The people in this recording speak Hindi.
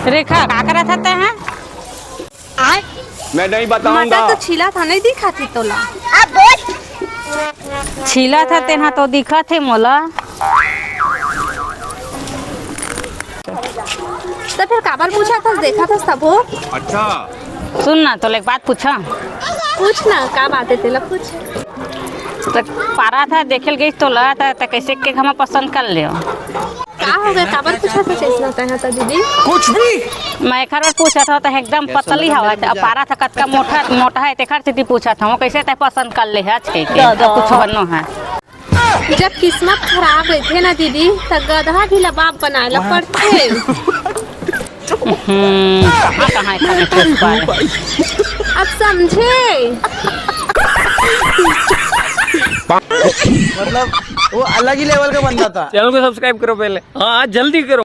रेखा का करत हते हैं? मैं नहीं बताऊंगा। मटर तो छिला था, नहीं दिखा थी तोला। छिला था तेना तो दिखा थे मोला। तो फिर काबर पूछा था, देखा था सबो। अच्छा सुन ना तो एक बात पूछा। पूछ ना, का बात है तेला, पूछ। तो पारा था देखल गई तो ला था तो कैसे के हम पसंद कर लियो। का हो गया, काबर पूछा था कैसे होता है तो दीदी? कुछ भी मैं खर पूछा था तो एकदम पतली हवा पारा था कतका मोटा मोटा है तेखर से पूछा था वो कैसे ते पसंद कर ले है आज के कुछ बनो है। जब किस्मत खराब है थे ना दीदी, तो गधा भी लबाब बनाए पड़ते। कहाँ कहाँ अब समझे? मतलब वो अलग ही लेवल का बंदा था। चैनल को सब्सक्राइब करो पहले, हाँ जल्दी करो।